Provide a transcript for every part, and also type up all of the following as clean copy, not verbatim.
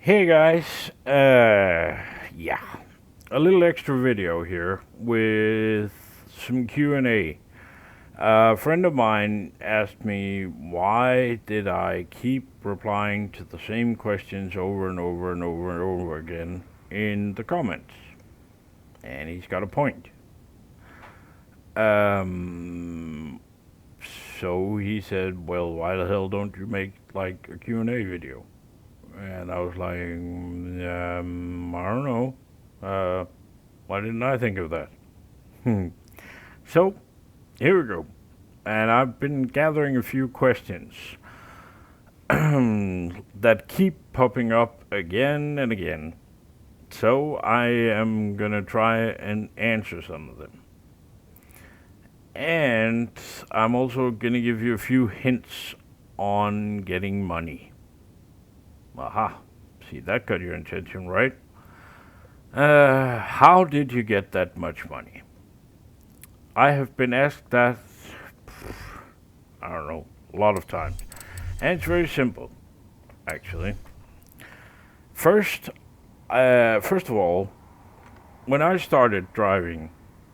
Hey guys, yeah, a little extra video here with some Q&A. A friend of mine asked me why did I keep replying to the same questions over and over and over and over again in the comments. And he's got a point. Um, so he said, well, why the hell don't you make like a Q&A video? And I was like, I don't know. Why didn't I think of that? So, here we go. And I've been gathering a few questions that keep popping up again and again. So, I am gonna try and answer some of them. And I'm also gonna give you a few hints on getting money. Aha. See, that got your attention, right? How did you get that much money? I have been asked that, I don't know, a lot of times. And it's very simple, actually. First, first of all, when I started driving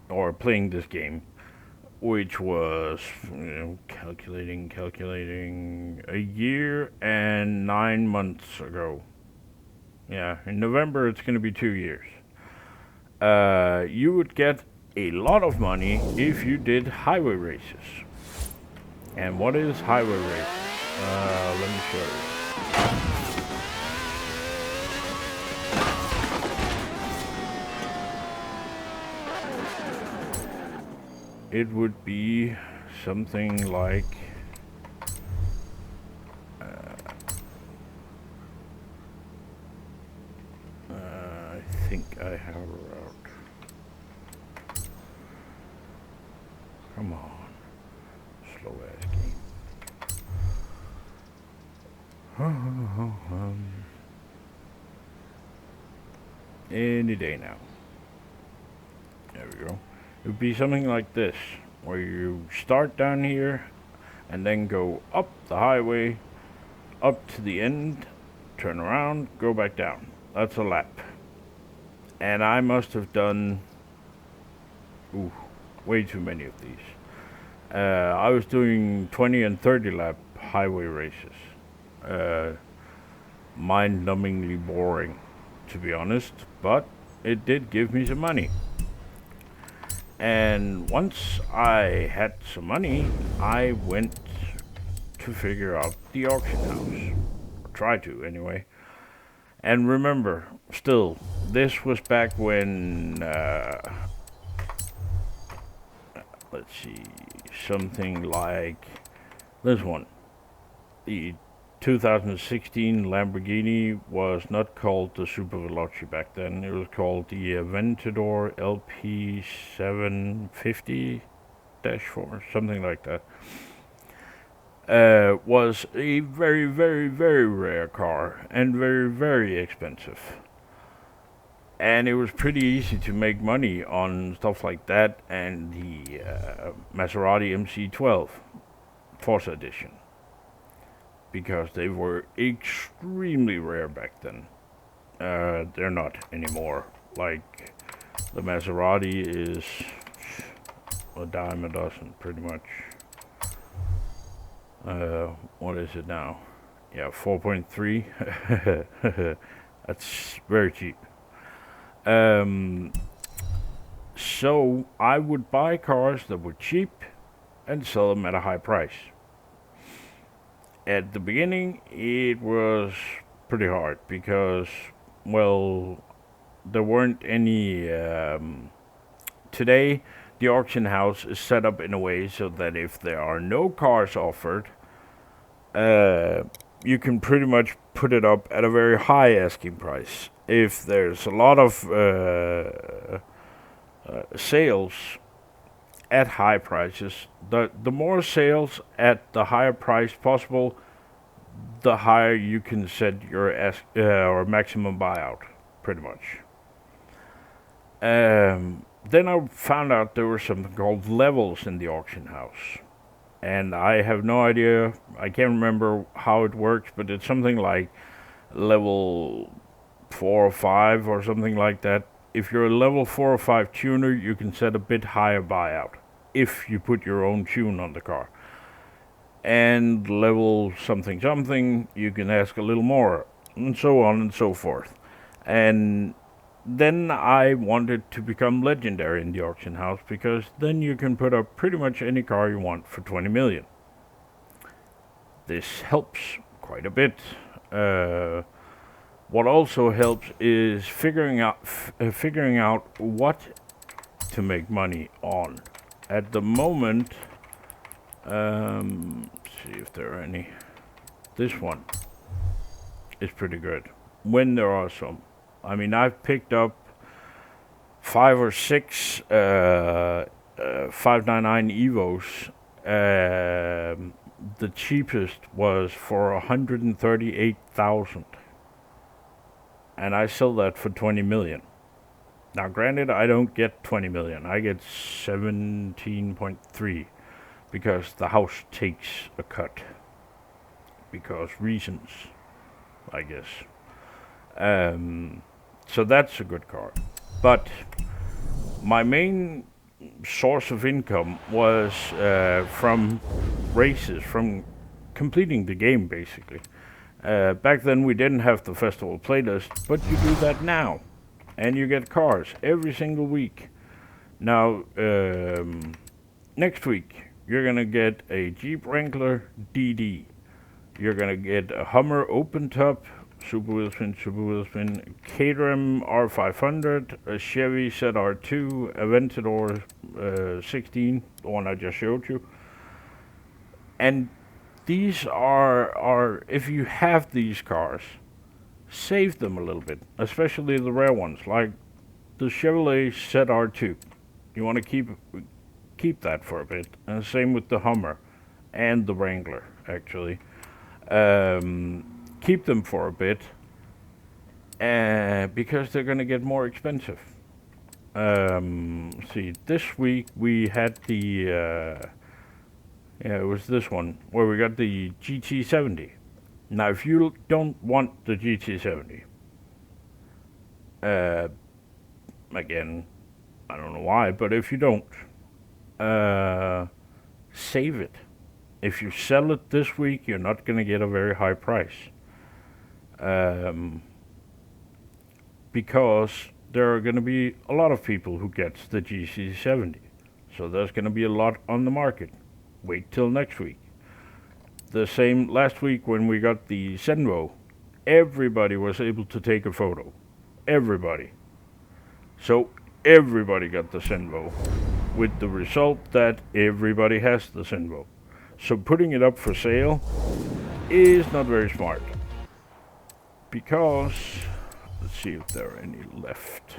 or playing this game, which was calculating a year and 9 months ago. Yeah, in November it's going to be 2 years. You would get a lot of money if you did highway races. And what is highway races? Let me show you. It would be something like I think I have a route. Come on, slow ass game. Any day now. There we go. It would be something like this, where you start down here and then go up the highway, up to the end, turn around, go back down. That's a lap. And I must have done way too many of these. I was doing 20 and 30 lap highway races. Mind-numbingly boring, to be honest, but it did give me some money. And once I had some money, I went to figure out the auction house. Or try to, anyway. And remember, still, this was back when, let's see, something like this one. The 2016 Lamborghini was not called the Super Veloce back then. It was called the Aventador LP 750-4, something like that. Was a very, very, very rare car and very, very expensive. And it was pretty easy to make money on stuff like that and the Maserati MC12 Forza edition, because they were extremely rare back then. They're not anymore. Like, the Maserati is a dime a dozen, pretty much. What is it now? Yeah, 4.3. That's very cheap. So I would buy cars that were cheap and sell them at a high price. At the beginning, it was pretty hard because, well, there weren't any. Today, the auction house is set up in a way so that if there are no cars offered, you can pretty much put it up at a very high asking price. If there's a lot of sales at high prices, the more sales at the higher price possible, the higher you can set your or maximum buyout, pretty much. Then I found out there was something called levels in the auction house. And I have no idea, I can't remember how it works, but it's something like level 4 or 5 or something like that. If you're a level 4 or 5 tuner, you can set a bit higher buyout if you put your own tune on the car. And level something something, you can ask a little more, and so on and so forth. And then I wanted to become legendary in the auction house, because then you can put up pretty much any car you want for 20 million. This helps quite a bit. What also helps is figuring out what to make money on. At the moment, see if there are any. This one is pretty good when there are some. I mean, I've picked up 5 or 6 599 Evos. The cheapest was for 138,000, and I sell that for 20 million. Now, granted, I don't get 20 million. I get 17.3 because the house takes a cut because reasons, I guess. So that's a good car. But my main source of income was from races, from completing the game, basically. Back then we didn't have the festival playlist, but you do that now. And you get cars every single week. Now, next week, you're going to get a Jeep Wrangler DD. You're going to get a Hummer open top, super wheel spin, Caterham R500, a Chevy ZR2, Aventador 16, the one I just showed you. And these are, if you have these cars, save them a little bit, especially the rare ones, like the Chevrolet ZR2. You want to keep that for a bit, and same with the Hummer and the Wrangler, actually. Keep them for a bit, because they're going to get more expensive. See, this week we had the, it was this one, where we got the GT70. Now, if you don't want the GT70, again, I don't know why, but if you don't, save it. If you sell it this week, you're not going to get a very high price. Because there are going to be a lot of people who gets the GT70. So there's going to be a lot on the market. Wait till next week. The same last week when we got the Zenvo, everybody was able to take a photo. Everybody. So everybody got the Zenvo, with the result that everybody has the Zenvo. So putting it up for sale is not very smart. Because, let's see if there are any left.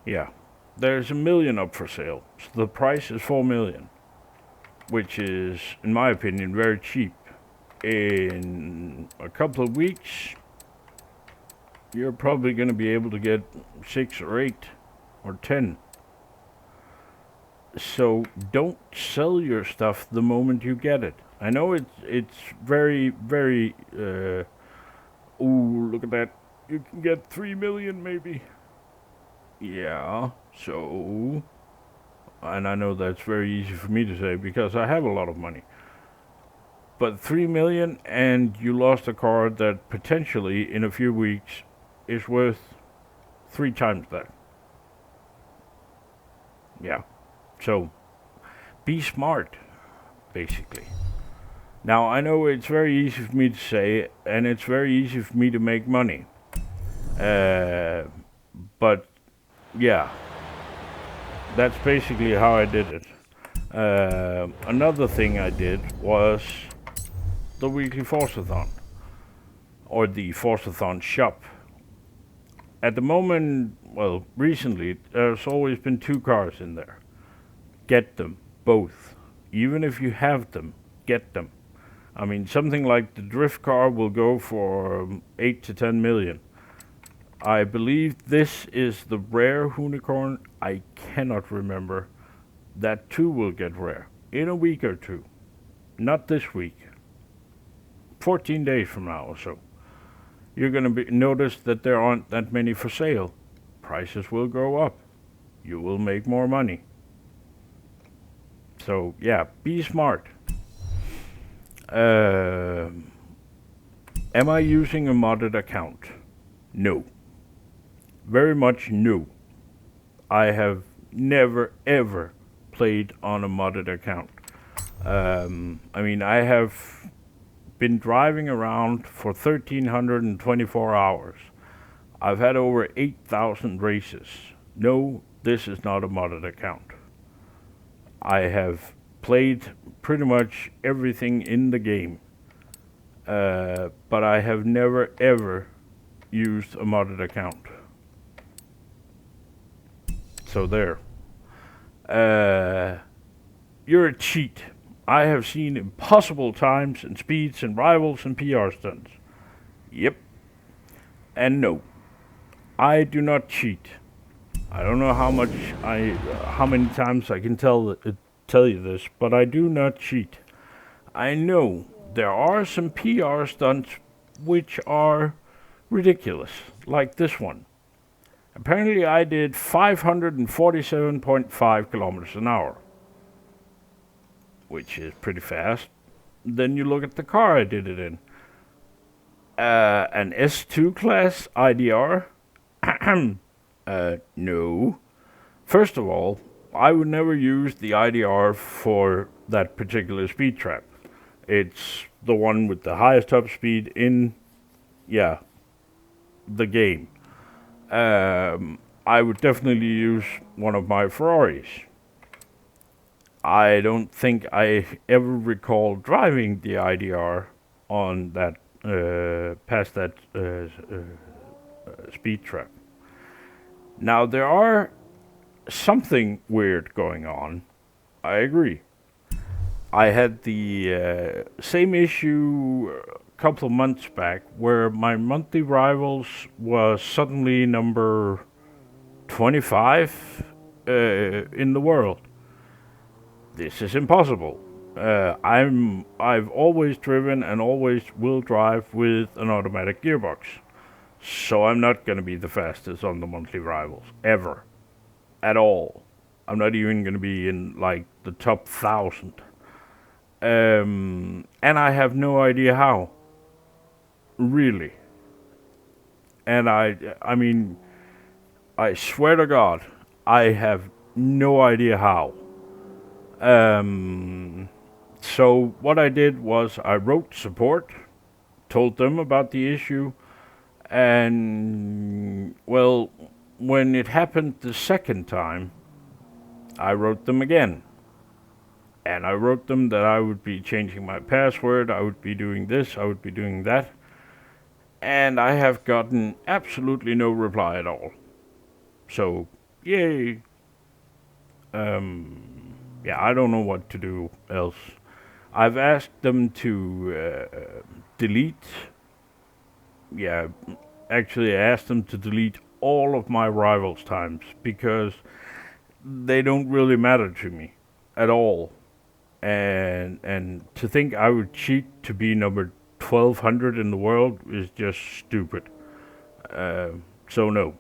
Yeah, there's 1 million up for sale. So the price is 4 million, which is, in my opinion, very cheap. In a couple of weeks, you're probably going to be able to get 6 or 8 or 10. So don't sell your stuff the moment you get it. I know it's very, very, ooh, look at that. You can get 3 million maybe. Yeah, so, and I know that's very easy for me to say because I have a lot of money. But 3 million and you lost a car that potentially in a few weeks is worth 3 times that. Yeah, so be smart, basically. Now, I know it's very easy for me to say, and it's very easy for me to make money. But yeah, that's basically how I did it. Another thing I did was the weekly Forzathon, or the Forzathon shop. At the moment, well, recently, there's always been 2 cars in there. Get them, both. Even if you have them, get them. I mean, something like the drift car will go for 8 to 10 million. I believe this is the rare unicorn. I cannot remember. that too will get rare in a week or two. Not this week. 14 days from now or so. You're going to notice that there aren't that many for sale. Prices will go up. You will make more money. So, yeah, be smart. Am I using a modded account? No. Very much no. I have never ever played on a modded account. I have been driving around for 1,324 hours. I've had over 8,000 races. No, this is not a modded account. I have played pretty much everything in the game, but I have never ever used a modded account. So there. You're a cheat. I have seen impossible times and speeds and rivals and PR stunts. Yep. And no. I do not cheat. I don't know how many times I can tell you this, but I do not cheat. I know there are some PR stunts which are ridiculous, like this one. Apparently I did 547.5 kilometers an hour, which is pretty fast. Then you look at the car I did it in. An S2 class IDR? No. First of all, I would never use the IDR for that particular speed trap. It's the one with the highest top speed in, the game. I would definitely use one of my Ferraris. I don't think I ever recall driving the IDR on that, past that speed trap. Now, there are something weird going on. I agree. I had the same issue a couple of months back where my monthly rivals was suddenly number 25 in the world. This is impossible. I've always driven and always will drive with an automatic gearbox. So I'm not going to be the fastest on the monthly rivals, ever. At all. I'm not even going to be in, like, the top 1,000. And I have no idea how. Really. And I swear to God, I have no idea how. So what I did was I wrote support, told them about the issue, and, well, when it happened the second time, I wrote them again. And I wrote them that I would be changing my password, I would be doing this, I would be doing that. And I have gotten absolutely no reply at all. So, yay. I don't know what to do else. I've asked them to delete. Actually, I asked them to delete all of my rivals times because they don't really matter to me at all. And to think I would cheat to be number 1,200 in the world is just stupid. So no.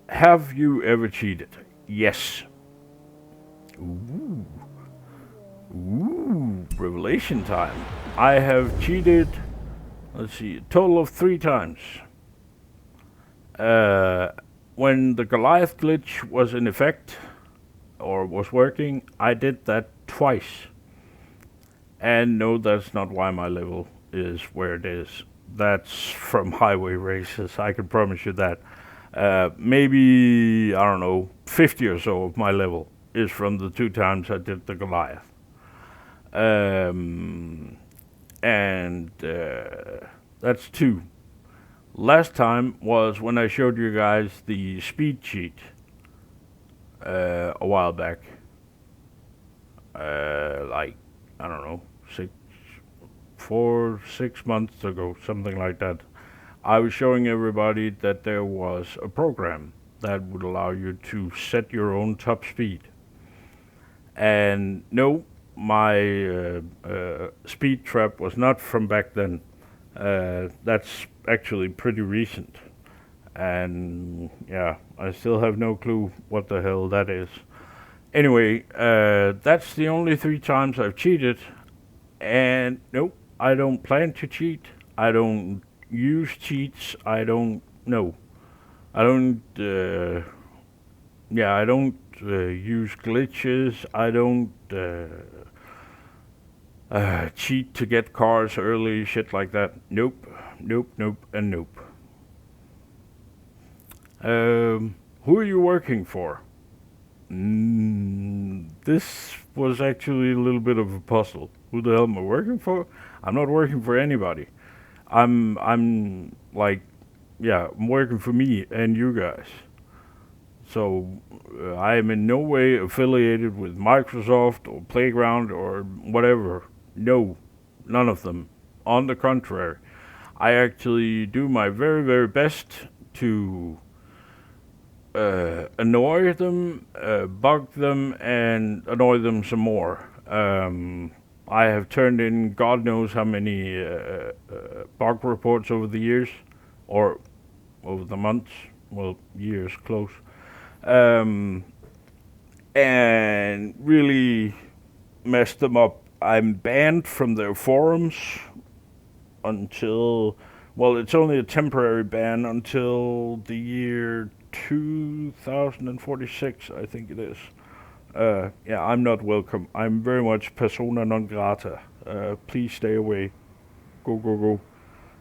Have you ever cheated? Yes. Ooh, revelation time. I have cheated, let's see, a total of 3 times. When the Goliath glitch was in effect, or was working, I did that twice. And no, that's not why my level is where it is. That's from highway races, I can promise you that. Maybe, I don't know, 50 or so of my level is from the 2 times I did the Goliath. That's 2. Last time was when I showed you guys the speed cheat a while back. I don't know, 6 months ago, something like that. I was showing everybody that there was a program that would allow you to set your own top speed. And no, my speed trap was not from back then. That's actually pretty recent. And yeah, I still have no clue what the hell that is. Anyway, that's the only 3 times I've cheated. And nope, I don't plan to cheat. I don't use cheats. I don't know. I don't. I don't use glitches. I don't cheat to get cars early. Shit like that. Nope. Nope. Nope. And nope. Who are you working for? This was actually a little bit of a puzzle. Who the hell am I working for? I'm not working for anybody. I'm like, yeah, I'm working for me and you guys. So I am in no way affiliated with Microsoft or Playground or whatever. No, none of them. On the contrary, I actually do my very, very best to annoy them, bug them, and annoy them some more. I have turned in God knows how many bug reports over the years, or over the months, well, years close, and really messed them up. I'm banned from their forums until, well, it's only a temporary ban until the year 2046, I think it is. Yeah, I'm not welcome. I'm very much persona non grata. Please stay away. Go, go, go.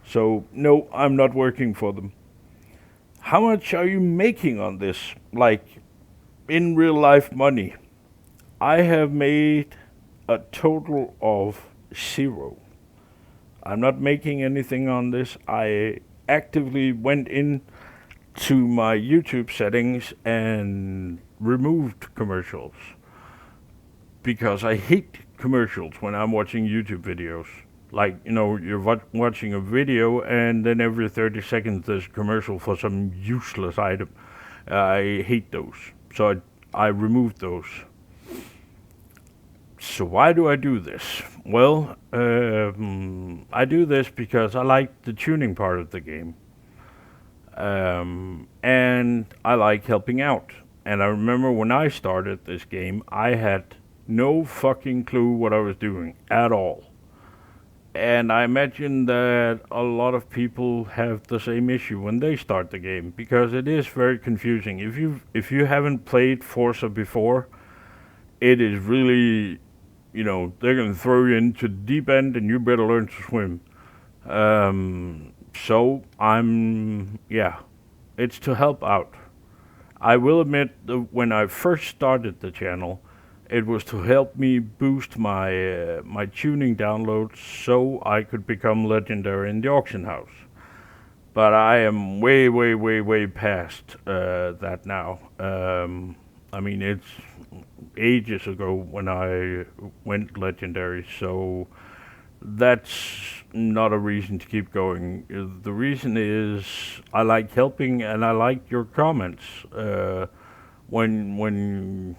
So, no, I'm not working for them. How much are you making on this? Like, in real life money? I have made a total of 0. I'm not making anything on this. I actively went in to my YouTube settings and removed commercials because I hate commercials when I'm watching YouTube videos. Like, you know, you're watching a video and then every 30 seconds there's a commercial for some useless item. I hate those. So I removed those. So why do I do this? Well, I do this because I like the tuning part of the game. And I like helping out. And I remember when I started this game, I had no fucking clue what I was doing at all. And I imagine that a lot of people have the same issue when they start the game, because it is very confusing. If you haven't played Forza before, it is really, you know, they're gonna throw you into the deep end and you better learn to swim. So it's to help out. I will admit that when I first started the channel, it was to help me boost my my tuning downloads so I could become legendary in the auction house. But I am way, way, way, way past that now. I mean, it's ages ago when I went legendary, so that's not a reason to keep going. The reason is I like helping and I like your comments. When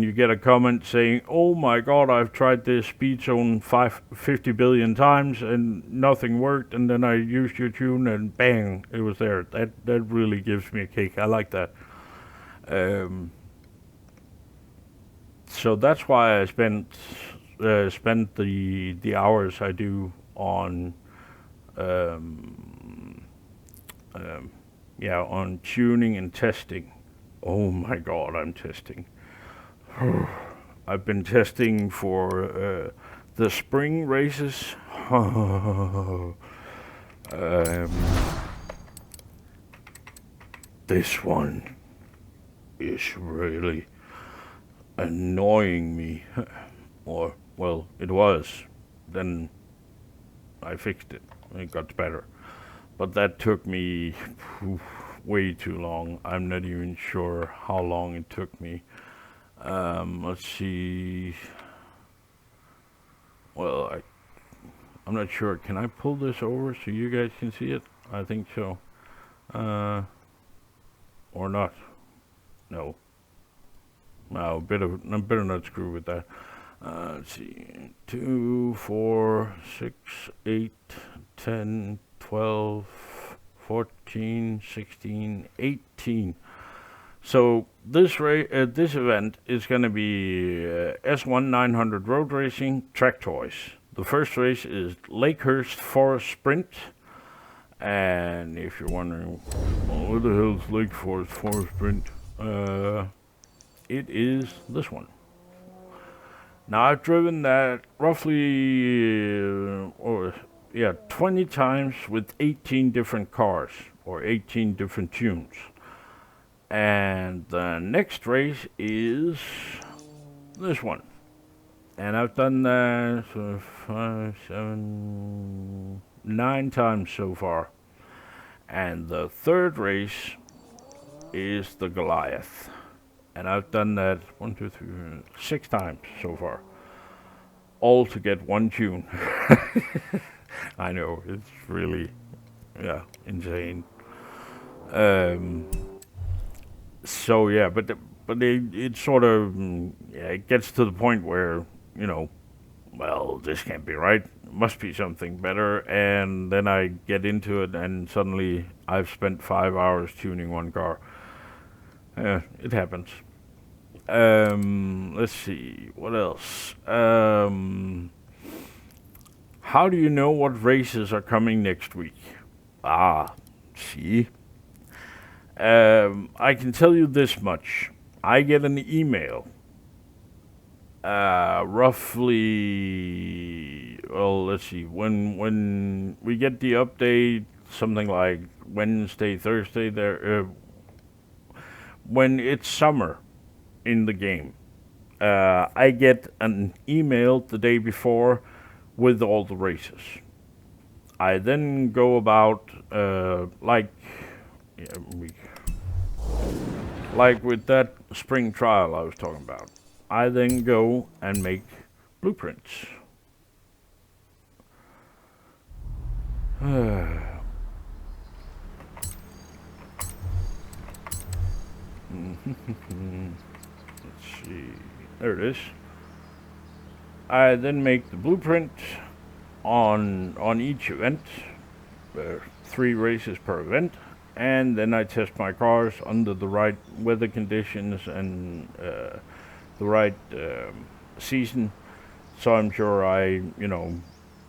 you get a comment saying, "Oh my God, I've tried this speed zone 50 billion times and nothing worked," and then I used your tune and bang, it was there. That really gives me a kick. I like that. So that's why I spent the hours I do on on tuning and testing. Oh my God, I'm testing. I've been testing for the spring races. This one is really annoying me. Or, well, it was. Then I fixed it. It got better. But that took me way too long. I'm not even sure how long it took me. Let's see. Well, I'm not sure. Can I pull this over so you guys can see it? I think so. Or not. No. No, better not screw with that. Let's see. 2, 4, 6, 8, 10, 12, 14, 16, 18. So this event is going to be S1 900 Road Racing Track Toys. The first race is Lakehurst Forest Sprint. And if you're wondering, well, what the hell is Lake Forest Sprint? It is this one. Now I've driven that roughly, 20 times with 18 different cars or 18 different tunes. And the next race is this one. And I've done that 5, 7, 9 times so far. And the third race is the Goliath. And I've done that 1, 2, 3, 6 times so far. All to get one tune. I know, it's really, insane. So yeah, but it sort of it gets to the point where well, this can't be right. Must be something better, and then I get into it, and suddenly I've spent 5 hours tuning one car. It happens. Let's see, what else? How do you know what races are coming next week? See? I can tell you this much. I get an email. Roughly, well, let's see, when we get the update, something like Wednesday, Thursday, when it's summer in the game, I get an email the day before with all the races. I then go about, like with that spring trial I was talking about. I then go and make blueprints. Let's see. There it is. I then make the blueprint on each event. 3 races per event. And then I test my cars under the right weather conditions and the right season. So I'm sure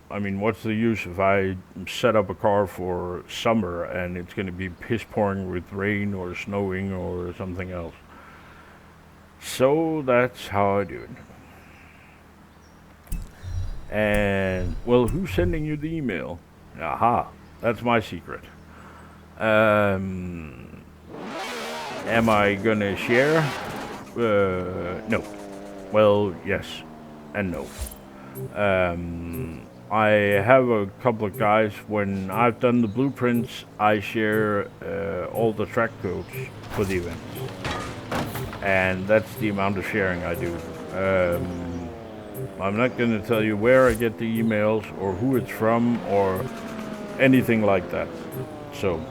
what's the use if I set up a car for summer and it's going to be piss pouring with rain or snowing or something else. So that's how I do it. And, well, who's sending you the email? Aha, that's my secret. Am I gonna share? No. Well, yes and no. I have a couple of guys. When I've done the blueprints, I share all the track codes for the event. And that's the amount of sharing I do. I'm not going to tell you where I get the emails or who it's from or anything like that. So,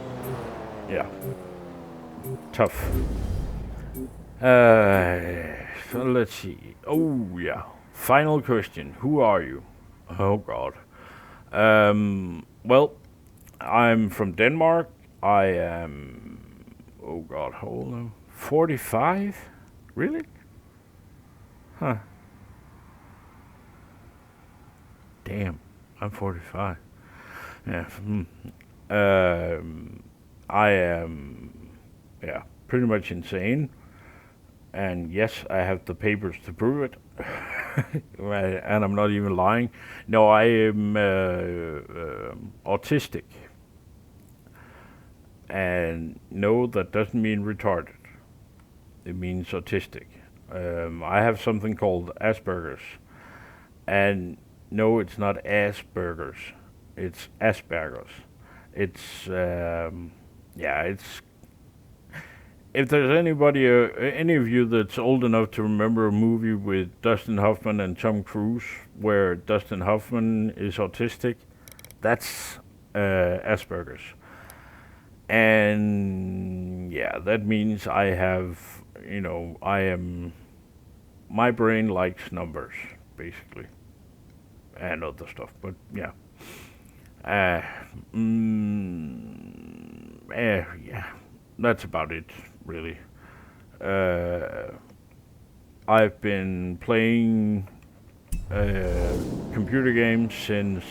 yeah. Tough. So let's see. Oh, yeah. Final question. Who are you? Oh, God. Well, I'm from Denmark. I am... Oh, God, hold on. 45? Really? Huh. Damn, I'm 45. Yeah. I am, pretty much insane. And yes, I have the papers to prove it. And I'm not even lying. No, I am autistic. And no, that doesn't mean retarded. It means autistic. I have something called Asperger's. And no, it's not Asperger's. It's Asperger's. It's, it's... If there's anybody, any of you that's old enough to remember a movie with Dustin Hoffman and Tom Cruise, where Dustin Hoffman is autistic, that's Asperger's. And yeah, that means I have you know, my brain likes numbers, basically, and other stuff. But yeah, uh, yeah, that's about it, really. Uh, I've been playing uh, computer games since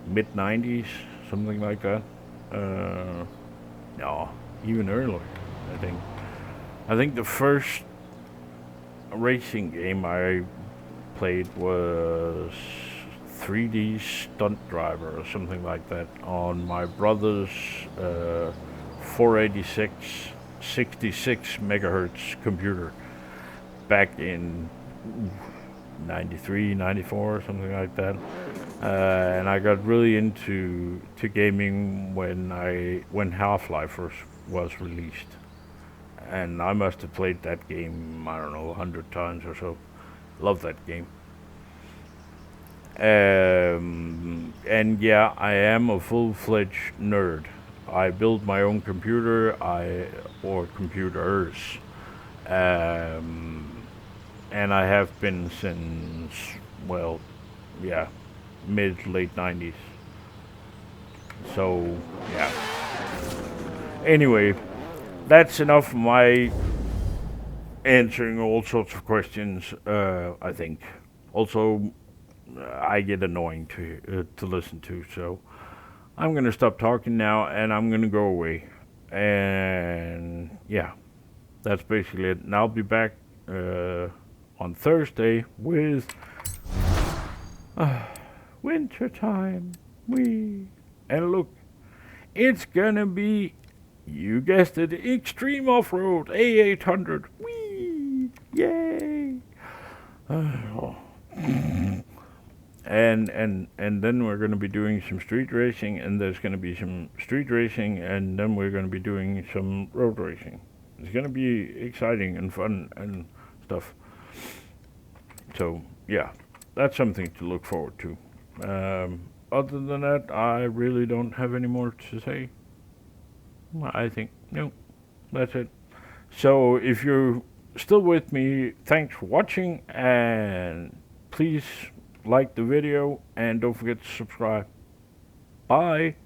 mid '90s, something like that. Uh, no, even earlier, I think. I think the first racing game I played was 3D Stunt Driver or something like that on my brother's 486 66 megahertz computer back in 93, 94, something like that. And I got really into gaming when Half-Life was released, and I must have played that game, I don't know, 100 times or so. Love that game. And yeah, I am a full-fledged nerd. I build my own computer, or computers, um, and I have been since, well, yeah, mid late '90s. So yeah. Anyway, that's enough of my answering all sorts of questions. I think. Also, I get annoying to listen to, so I'm gonna stop talking now, and I'm gonna go away. And yeah, that's basically it. And I'll be back on Thursday with winter time. And look, it's gonna be, you guessed it, extreme off-road A800. Whee! Yay! Oh. And then we're going to be doing some street racing, and there's going to be some street racing, and then we're going to be doing some road racing. It's going to be exciting and fun and stuff. So yeah, that's something to look forward to. Other than that, I really don't have any more to say. I think no, that's it. So if you're still with me, thanks for watching, and please like the video and don't forget to subscribe. Bye.